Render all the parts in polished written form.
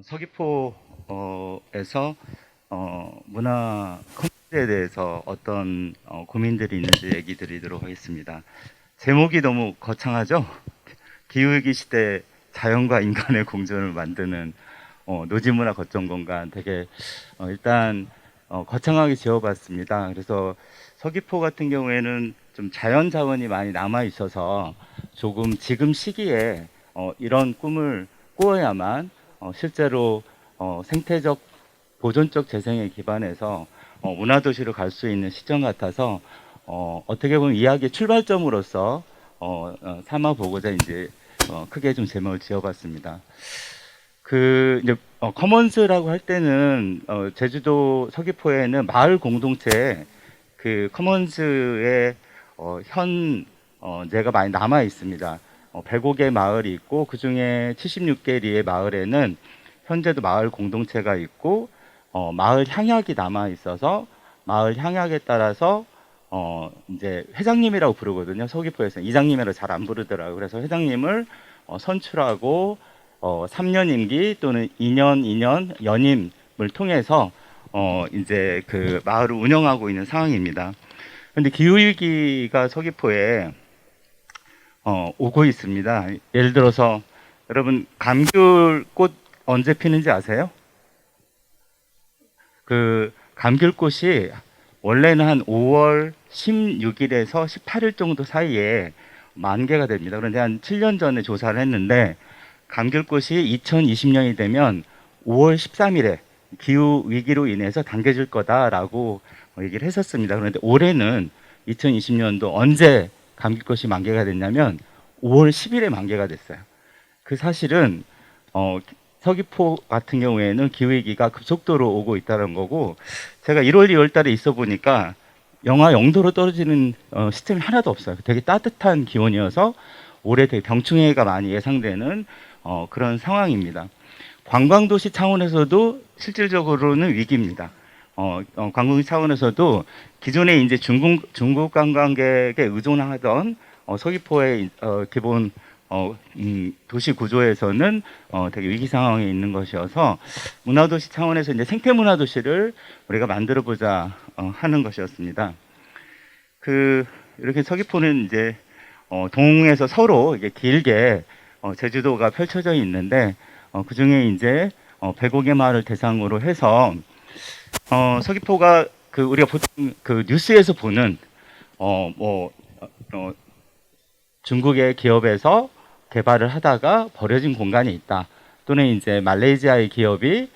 서귀포에서 문화 콘텐츠에 대해서 어떤 고민들이 있는지 얘기 드리도록 하겠습니다. 제목이 너무 거창하죠? 기후위기 시대 자연과 인간의 공존을 만드는 노지문화 거점공간 되게 일단 거창하게 지어봤습니다. 그래서 서귀포 같은 경우에는 좀 자연 자원이 많이 남아 있어서 조금 지금 시기에 이런 꿈을 꾸어야만 실제로 생태적 보존적 재생에 기반해서 문화도시로 갈 수 있는 시점 같아서 어떻게 보면 이야기의 출발점으로서 삼아보고자 이제 크게 좀 제목을 지어봤습니다. 그 이제 커먼스라고 할 때는 제주도 서귀포에는 마을 공동체 그 커먼스의 현재가 많이 남아 있습니다. 105개 마을이 있고 그 중에 76개리의 마을에는 현재도 마을 공동체가 있고 마을 향약이 남아 있어서 마을 향약에 따라서 이제 회장님이라고 부르거든요. 서귀포에서 이장님이라고 잘 안 부르더라고요. 그래서 회장님을 선출하고 3년 임기 또는 2년 연임을 통해서 이제 그 마을을 운영하고 있는 상황입니다. 그런데 기후위기가 서귀포에 오고 있습니다. 예를 들어서 여러분 감귤꽃 언제 피는지 아세요? 그 감귤꽃이 원래는 한 5월 16일에서 18일 정도 사이에 만개가 됩니다. 그런데 한 7년 전에 조사를 했는데 감귤꽃이 2020년이 되면 5월 13일에 기후 위기로 인해서 당겨질 거다라고 얘기를 했었습니다. 그런데 올해는 2020년도 언제 감귤꽃이 만개가 됐냐면 5월 10일에 만개가 됐어요. 그 사실은 서귀포 같은 경우에는 기후위기가 급속도로 오고 있다는 거고, 제가 1월, 2월 달에 있어 보니까 영하 0도로 떨어지는 시스템이 하나도 없어요. 되게 따뜻한 기온이어서 올해 되게 병충해가 많이 예상되는 그런 상황입니다. 관광도시 차원에서도 실질적으로는 위기입니다. 관광 차원에서도 기존에 이제 중국 관광객에 의존하던 서귀포의 기본 도시 구조에서는 되게 위기 상황에 있는 것이어서 문화도시 차원에서 이제 생태문화도시를 우리가 만들어보자 하는 것이었습니다. 이렇게 서귀포는 이제 동에서 서로 이게 길게 제주도가 펼쳐져 있는데 그 중에 이제 105개 마을을 대상으로 해서 서귀포가 우리가 보통 그 뉴스에서 보는 중국의 기업에서 개발을 하다가 버려진 공간이 있다. 또는 이제 말레이시아의 기업이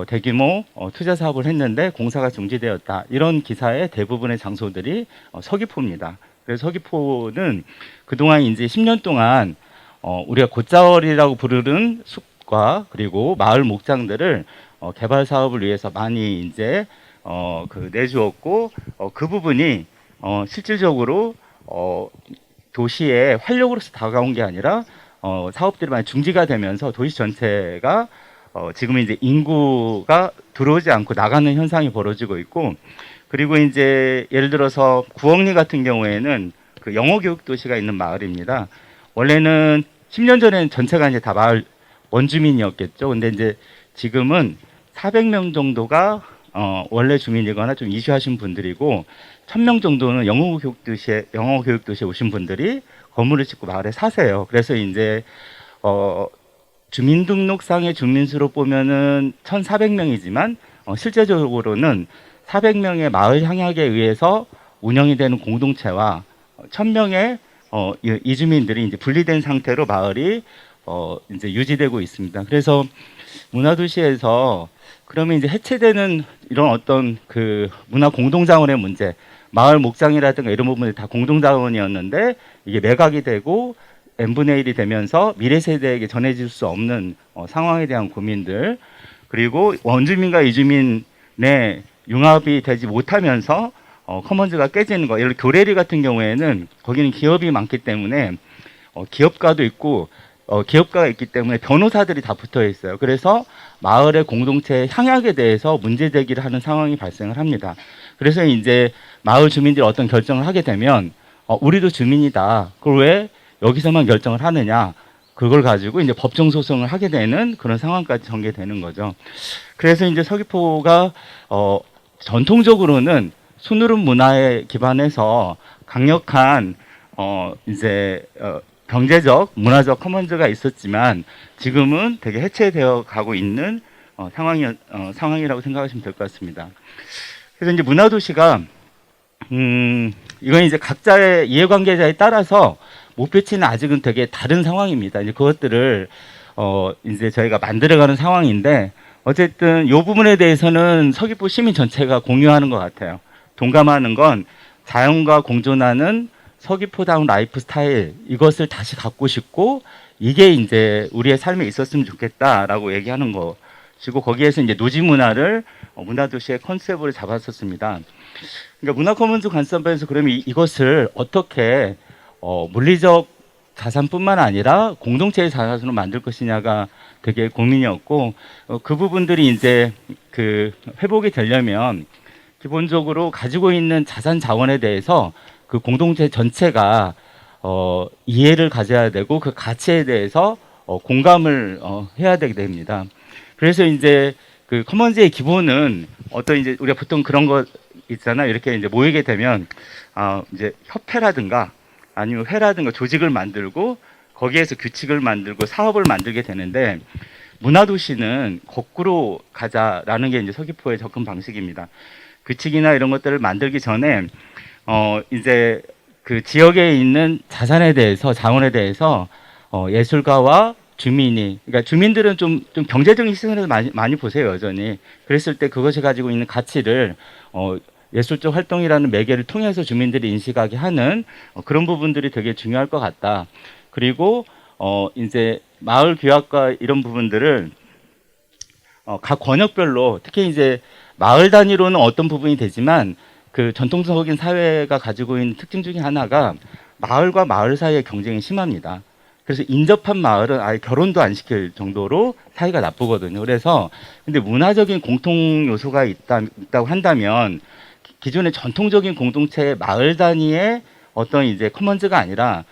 대규모 투자 사업을 했는데 공사가 중지되었다. 이런 기사의 대부분의 장소들이 서귀포입니다. 그래서 서귀포는 그동안 이제 10년 동안 우리가 곶자월이라고 부르는 숲과 그리고 마을 목장들을 개발 사업을 위해서 많이 이제 내주었고 그 부분이 실질적으로 도시의 활력으로서 다가온 게 아니라 사업들이 많이 중지가 되면서 도시 전체가 지금 이제 인구가 들어오지 않고 나가는 현상이 벌어지고 있고, 그리고 이제 예를 들어서 구억리 같은 경우에는 그 영어 교육 도시가 있는 마을입니다. 원래는 10년 전에는 전체가 이제 다 마을 원주민이었겠죠. 근데 이제 지금은 400명 정도가 원래 주민이거나 좀 이주하신 분들이고 1000명 정도는 영어 교육 도시에 오신 분들이 건물을 짓고 마을에 사세요. 그래서 이제 주민등록상의 주민수로 보면은 1,400명이지만 실제적으로는 400명의 마을 향약에 의해서 운영이 되는 공동체와 1,000명의 이주민들이 이제 분리된 상태로 마을이 이제 유지되고 있습니다. 그래서 문화도시에서 그러면 이제 해체되는 이런 어떤 그 문화 공동자원의 문제, 마을 목장이라든가 이런 부분이 다 공동자원이었는데 이게 매각이 되고 n분의 1이 되면서 미래 세대에게 전해질 수 없는 상황에 대한 고민들, 그리고 원주민과 이주민의 융합이 되지 못하면서 커먼즈가 깨지는 거. 예를 들어 교래리 같은 경우에는 거기는 기업이 많기 때문에 기업가도 있고 기업가가 있기 때문에 변호사들이 다 붙어 있어요. 그래서 마을의 공동체 향약에 대해서 문제 제기를 하는 상황이 발생을 합니다. 그래서 이제 마을 주민들이 어떤 결정을 하게 되면 우리도 주민이다. 그걸 왜 여기서만 결정을 하느냐? 그걸 가지고 이제 법정 소송을 하게 되는 그런 상황까지 전개되는 거죠. 그래서 이제 서귀포가 전통적으로는 순으름 문화에 기반해서 강력한 경제적, 문화적 커먼즈가 있었지만 지금은 되게 해체되어 가고 있는 상황이라고 생각하시면 될 것 같습니다. 그래서 이제 문화도시가 이건 이제 각자의 이해관계자에 따라서 목표치는 아직은 되게 다른 상황입니다. 이제 그것들을 이제 저희가 만들어가는 상황인데 어쨌든 이 부분에 대해서는 서귀포 시민 전체가 공유하는 것 같아요. 동감하는 건 자연과 공존하는 서귀포다운 라이프 스타일 이것을 다시 갖고 싶고 이게 이제 우리의 삶에 있었으면 좋겠다라고 얘기하는 것이고 거기에서 이제 노지 문화를 문화도시의 컨셉으로 잡았었습니다. 그러니까 문화커먼즈 관점에서 그러면 이것을 어떻게 물리적 자산뿐만 아니라 공동체의 자산으로 만들 것이냐가 되게 고민이었고 그 부분들이 이제 그 회복이 되려면 기본적으로 가지고 있는 자산 자원에 대해서 그 공동체 전체가 이해를 가져야 되고 그 가치에 대해서 공감을 해야 되게 됩니다. 그래서 이제 그 커먼즈의 기본은 어떤 이제 우리가 보통 그런 거 있잖아요. 이렇게 이제 모이게 되면 이제 협회라든가 아니면 회라든가 조직을 만들고 거기에서 규칙을 만들고 사업을 만들게 되는데 문화도시는 거꾸로 가자라는 게 이제 서귀포의 접근 방식입니다. 규칙이나 이런 것들을 만들기 전에 이제 그 지역에 있는 자산에 대해서 자원에 대해서 예술가와 주민이 그러니까 주민들은 좀 경제적인 시선에서 많이 보세요 여전히. 그랬을 때 그것이 가지고 있는 가치를 예술적 활동이라는 매개를 통해서 주민들이 인식하게 하는 그런 부분들이 되게 중요할 것 같다. 그리고 이제 마을 규약과 이런 부분들을 각 권역별로 특히 이제 마을 단위로는 어떤 부분이 되지만 그 전통적인 사회가 가지고 있는 특징 중에 하나가 마을과 마을 사이의 경쟁이 심합니다. 그래서 인접한 마을은 아예 결혼도 안 시킬 정도로 사이가 나쁘거든요. 그래서 근데 문화적인 공통 요소가 있다고 한다면 기존의 전통적인 공동체의 마을 단위의 어떤 이제 커먼즈가 아니라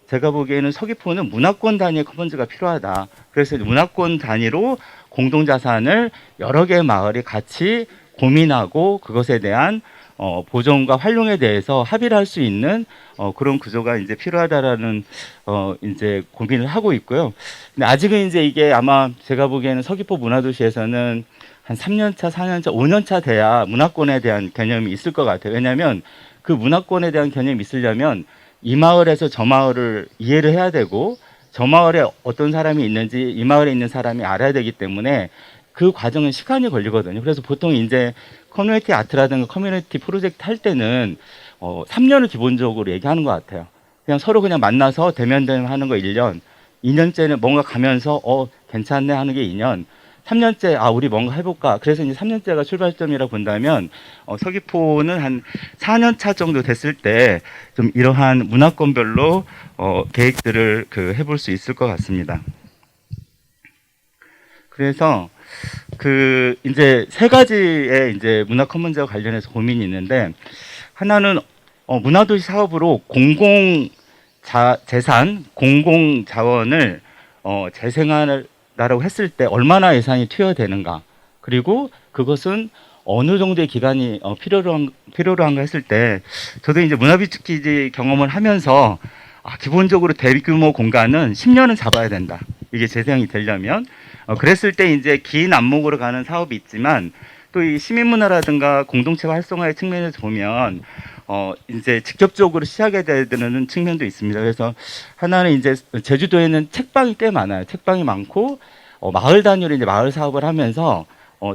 제가 보기에는 서귀포는 문화권 단위의 커먼즈가 필요하다. 그래서 문화권 단위로 공동자산을 여러 개의 마을이 같이 고민하고 그것에 대한 보존과 활용에 대해서 합의를 할 수 있는 그런 구조가 이제 필요하다라는 이제 고민을 하고 있고요. 근데 아직은 이제 이게 아마 제가 보기에는 서귀포 문화도시에서는 한 3년차, 4년차, 5년차 돼야 문화권에 대한 개념이 있을 것 같아요. 왜냐하면 그 문화권에 대한 개념이 있으려면 이 마을에서 저 마을을 이해를 해야 되고 저 마을에 어떤 사람이 있는지 이 마을에 있는 사람이 알아야 되기 때문에 그 과정은 시간이 걸리거든요. 그래서 보통 이제 커뮤니티 아트라든가 커뮤니티 프로젝트 할 때는 3년을 기본적으로 얘기하는 것 같아요. 그냥 서로 그냥 만나서 대면 하는 거 1년, 2년째는 뭔가 가면서 괜찮네 하는 게 2년, 3년째 우리 뭔가 해볼까. 그래서 이제 3년째가 출발점이라고 본다면 서귀포는 한 4년 차 정도 됐을 때 좀 이러한 문화권별로 계획들을 해볼 수 있을 것 같습니다. 그래서 이제 세 가지의 이제 문화 커먼즈와 관련해서 고민이 있는데 하나는 문화도시 사업으로 재산, 공공 자원을 재생하라고 했을 때 얼마나 예산이 투여되는가. 그리고 그것은 어느 정도의 기간이 필요로 한가 했을 때 저도 이제 문화비축기지 경험을 하면서 기본적으로 대규모 공간은 10년은 잡아야 된다. 이게 재생이 되려면 그랬을 때 이제 긴 안목으로 가는 사업이 있지만 또 이 시민문화라든가 공동체 활성화의 측면에서 보면 이제 직접적으로 시작해야 되는 측면도 있습니다. 그래서 하나는 이제 제주도에는 책방이 꽤 많아요. 책방이 많고 마을 단위로 이제 마을 사업을 하면서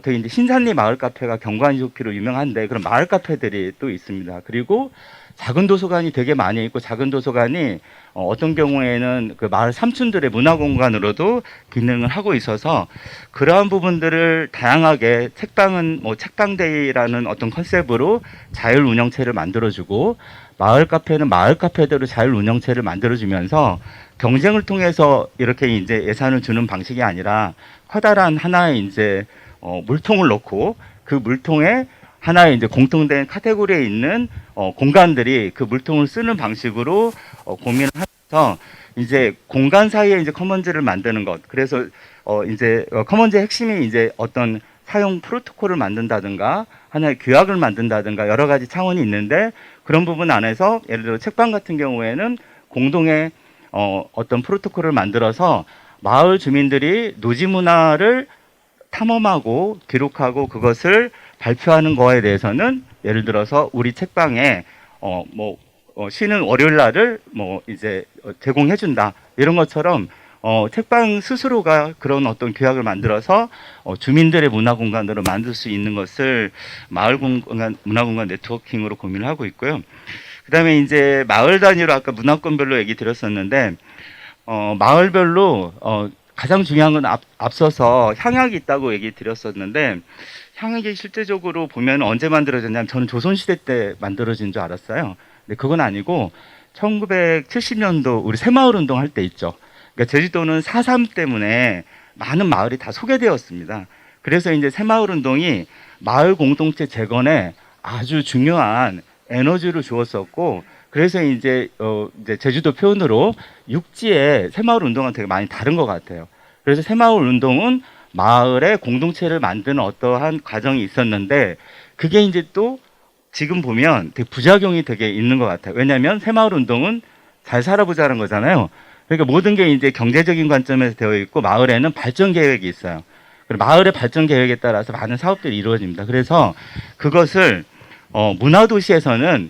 되게 이제 신산리 마을 카페가 경관이 좋기로 유명한데 그런 마을 카페들이 또 있습니다. 그리고 작은 도서관이 되게 많이 있고 작은 도서관이 어떤 경우에는 그 마을 삼촌들의 문화공간으로도 기능을 하고 있어서 그러한 부분들을 다양하게 책방은 책방데이라는 어떤 컨셉으로 자율 운영체를 만들어주고 마을 카페는 마을 카페대로 자율 운영체를 만들어주면서 경쟁을 통해서 이렇게 이제 예산을 주는 방식이 아니라 커다란 하나의 이제 물통을 넣고 그 물통에 하나의 이제 공통된 카테고리에 있는 공간들이 그 물통을 쓰는 방식으로 고민을 하면서 이제 공간 사이에 이제 커먼즈를 만드는 것. 그래서 이제 커먼즈의 핵심이 이제 어떤 사용 프로토콜을 만든다든가 하나의 규약을 만든다든가 여러 가지 차원이 있는데, 그런 부분 안에서 예를 들어 책방 같은 경우에는 공동의 어떤 프로토콜을 만들어서 마을 주민들이 노지 문화를 탐험하고 기록하고 그것을 발표하는 거에 대해서는 예를 들어서 우리 책방에 쉬는 월요일 날을 이제 제공해 준다, 이런 것처럼 책방 스스로가 그런 어떤 규약을 만들어서 주민들의 문화 공간으로 만들 수 있는 것을 마을 공간 문화 공간 네트워킹으로 고민을 하고 있고요. 그다음에 이제 마을 단위로 아까 문화권별로 얘기 드렸었는데, 마을별로 가장 중요한 건 앞서서 향약이 있다고 얘기 드렸었는데, 향약이 실제적으로 보면 언제 만들어졌냐면 저는 조선시대 때 만들어진 줄 알았어요. 근데 그건 아니고 1970년도 우리 새마을 운동 할 때 있죠. 그러니까 제주도는 4.3 때문에 많은 마을이 다 소개되었습니다. 그래서 이제 새마을 운동이 마을 공동체 재건에 아주 중요한 에너지를 주었었고, 그래서 이제 제주도 표현으로 육지에 새마을 운동은 되게 많이 다른 것 같아요. 그래서 새마을 운동은 마을의 공동체를 만드는 어떠한 과정이 있었는데, 그게 이제 또 지금 보면 되게 부작용이 되게 있는 것 같아요. 왜냐하면 새마을 운동은 잘 살아보자는 거잖아요. 그러니까 모든 게 이제 경제적인 관점에서 되어 있고, 마을에는 발전 계획이 있어요. 그리고 마을의 발전 계획에 따라서 많은 사업들이 이루어집니다. 그래서 그것을 문화도시에서는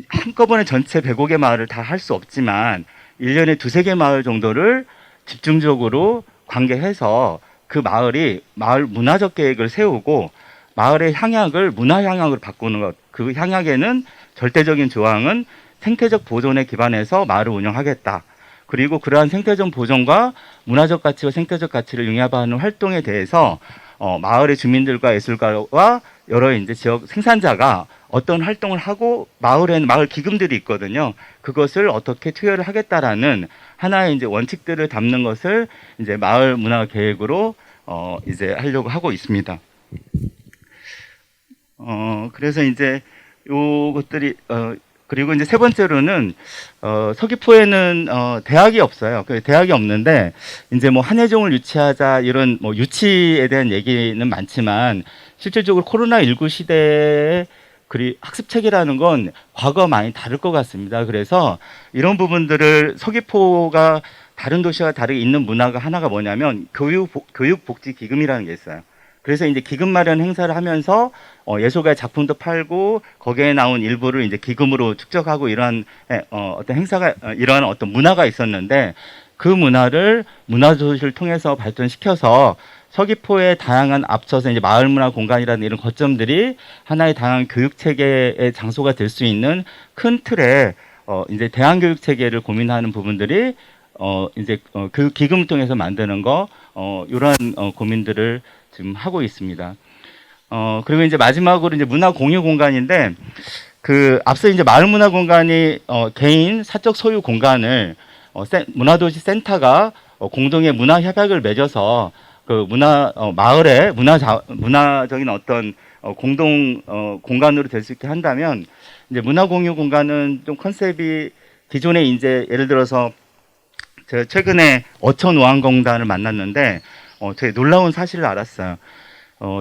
한꺼번에 전체 105개 마을을 다 할 수 없지만 1년에 2-3개 마을 정도를 집중적으로 관계해서 그 마을이 마을 문화적 계획을 세우고 마을의 향약을 문화 향약으로 바꾸는 것. 그 향약에는 절대적인 조항은 생태적 보존에 기반해서 마을을 운영하겠다. 그리고 그러한 생태적 보존과 문화적 가치와 생태적 가치를 융합하는 활동에 대해서 마을의 주민들과 예술가와 여러 이제 지역 생산자가 어떤 활동을 하고, 마을에는 마을 기금들이 있거든요. 그것을 어떻게 투여를 하겠다라는 하나의 이제 원칙들을 담는 것을 이제 마을 문화 계획으로 이제 하려고 하고 있습니다. 그래서 이제 요것들이 그리고 이제 세 번째로는 서귀포에는 대학이 없어요. 그 대학이 없는데 이제 뭐 한예종을 유치하자 이런 뭐 유치에 대한 얘기는 많지만, 실질적으로 코로나19 시대에 학습 체계라는 건 과거와 많이 다를 것 같습니다. 그래서 이런 부분들을 서귀포가 다른 도시와 다르게 있는 문화가 하나가 뭐냐면 교육복지기금이라는 게 있어요. 그래서 이제 기금 마련 행사를 하면서 예술가의 작품도 팔고 거기에 나온 일부를 이제 기금으로 축적하고 이러한 어떤 행사가 이러한 어떤 문화가 있었는데, 그 문화를 문화도시를 통해서 발전시켜서 서귀포의 다양한 앞서서 이제 마을 문화 공간이라는 이런 거점들이 하나의 다양한 교육 체계의 장소가 될 수 있는 큰 틀에 이제 대안 교육 체계를 고민하는 부분들이 이제 그 기금을 통해서 만드는 거 이러한 고민들을 지금 하고 있습니다. 그리고 이제 마지막으로 이제 문화 공유 공간인데, 그 앞서 이제 마을 문화 공간이 개인 사적 소유 공간을 문화도시 센터가 공동의 문화 협약을 맺어서 그 마을의 문화적인 어떤 공동 공간으로 될 수 있게 한다면, 이제 문화 공유 공간은 좀 컨셉이 기존에 이제 예를 들어서 제가 최근에 어천오한공단을 만났는데 되게 놀라운 사실을 알았어요.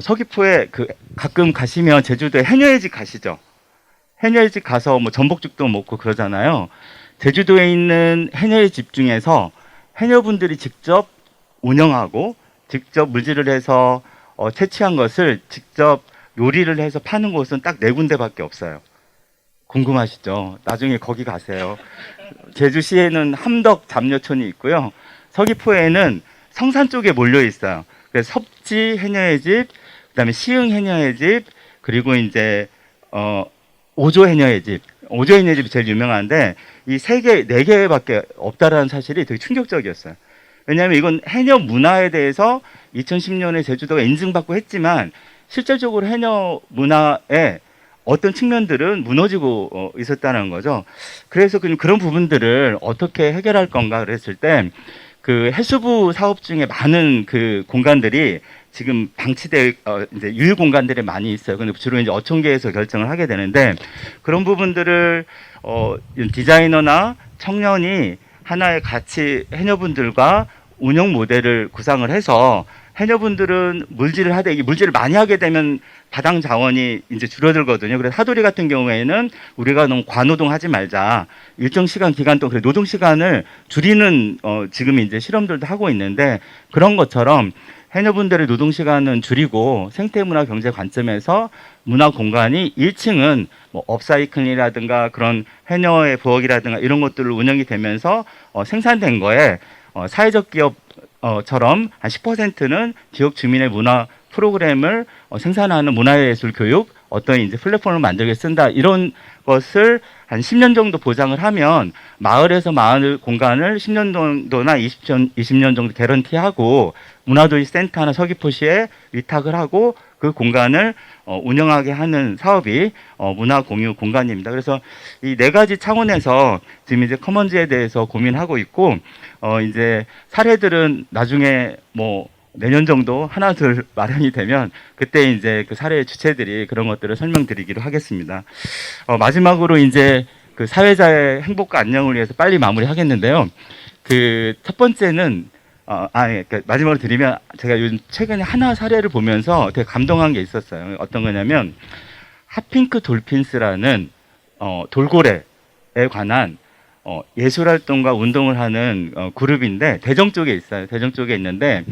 서귀포에 가끔 가시면 제주도에 해녀의 집 가시죠? 해녀의 집 가서 뭐 전복죽도 먹고 그러잖아요. 제주도에 있는 해녀의 집 중에서 해녀분들이 직접 운영하고 직접 물질을 해서 채취한 것을 직접 요리를 해서 파는 곳은 딱 4군데밖에 없어요. 궁금하시죠? 나중에 거기 가세요. 제주시에는 함덕 잡녀촌이 있고요. 서귀포에는 성산 쪽에 몰려 있어요. 그래서 섭지 해녀의 집, 그다음에 시흥 해녀의 집, 그리고 이제 오조 해녀의 집. 오조 해녀의 집이 제일 유명한데 이 4개밖에 없다라는 사실이 되게 충격적이었어요. 왜냐하면 이건 해녀 문화에 대해서 2010년에 제주도가 인증받고 했지만, 실질적으로 해녀 문화에 어떤 측면들은 무너지고 있었다는 거죠. 그래서 그런 부분들을 어떻게 해결할 건가 그랬을 때, 그 해수부 사업 중에 많은 그 공간들이 지금 방치돼 이제 유휴 공간들이 많이 있어요. 근데 주로 이제 어촌계에서 결정을 하게 되는데, 그런 부분들을 디자이너나 청년이 하나의 같이 해녀분들과 운영 모델을 구상을 해서 해녀분들은 물질을 하되 이 물질을 많이 하게 되면 바당 자원이 이제 줄어들거든요. 그래서 하도리 같은 경우에는 우리가 너무 과노동하지 말자. 일정 시간 기간 동안 노동 시간을 줄이는 지금 이제 실험들도 하고 있는데 그런 것처럼 해녀분들의 노동 시간은 줄이고 생태문화 경제 관점에서 문화 공간이 1층은 뭐 업사이클이라든가 그런 해녀의 부엌이라든가 이런 것들을 운영이 되면서 생산된 거에 사회적 기업처럼 한 10%는 지역 주민의 문화 프로그램을 생산하는 문화예술 교육 어떤 이제 플랫폼을 만들게 쓴다 이런 것을 한 10년 정도 보장을 하면 마을에서 마을 공간을 10년 정도나 20년 정도 개런티하고 문화도시 센터 하나 서귀포시에 위탁을 하고 그 공간을 운영하게 하는 사업이 문화 공유 공간입니다. 그래서 이 네 가지 차원에서 지금 이제 커먼즈에 대해서 고민하고 있고 이제 사례들은 나중에 뭐 내년 정도 하나 둘 마련이 되면 그때 이제 그 사례 주체들이 그런 것들을 설명드리기로 하겠습니다. 마지막으로 이제 그 사회자의 행복과 안녕을 위해서 빨리 마무리하겠는데요. 그 첫 번째는 그러니까 마지막으로 드리면 제가 요즘 최근에 하나 사례를 보면서 되게 감동한 게 있었어요. 어떤 거냐면 핫핑크 돌핀스라는 돌고래에 관한 예술활동과 운동을 하는 그룹인데 대정 쪽에 있어요. 대정 쪽에 있는데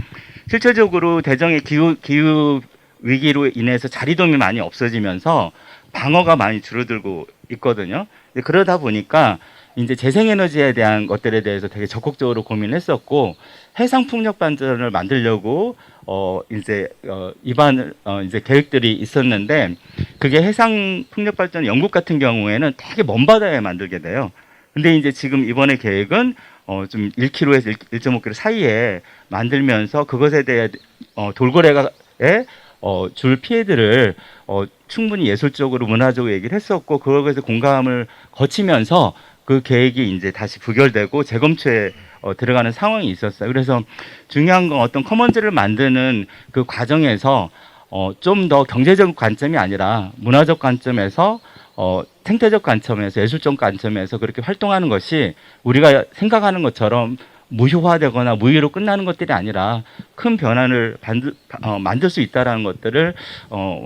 실질적으로 대정의 기후 위기로 인해서 자리돔이 많이 없어지면서 방어가 많이 줄어들고 있거든요. 그러다 보니까 이제 재생에너지에 대한 것들에 대해서 되게 적극적으로 고민했었고 해상 풍력 발전을 만들려고 이제 계획들이 있었는데 그게 해상 풍력 발전 영국 같은 경우에는 되게 먼 바다에 만들게 돼요. 근데 이제 지금 이번에 계획은 좀 1km에서 1.5km 사이에 만들면서 그것에 대해 돌고래가 줄 피해들을 충분히 예술적으로 문화적으로 얘기를 했었고 그것에 공감을 거치면서 그 계획이 이제 다시 부결되고 재검토에 들어가는 상황이 있었어요. 그래서 중요한 건 어떤 커먼즈를 만드는 그 과정에서 좀 더 경제적 관점이 아니라 문화적 관점에서 생태적 관점에서 예술적 관점에서 그렇게 활동하는 것이 우리가 생각하는 것처럼 무효화되거나 무효로 끝나는 것들이 아니라 큰 변화를 만들 수 있다라는 것들을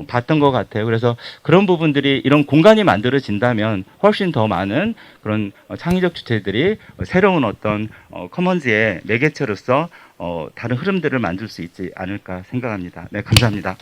봤던 것 같아요. 그래서 그런 부분들이 이런 공간이 만들어진다면 훨씬 더 많은 그런 창의적 주체들이 새로운 어떤 커먼즈의 매개체로서 다른 흐름들을 만들 수 있지 않을까 생각합니다. 네, 감사합니다.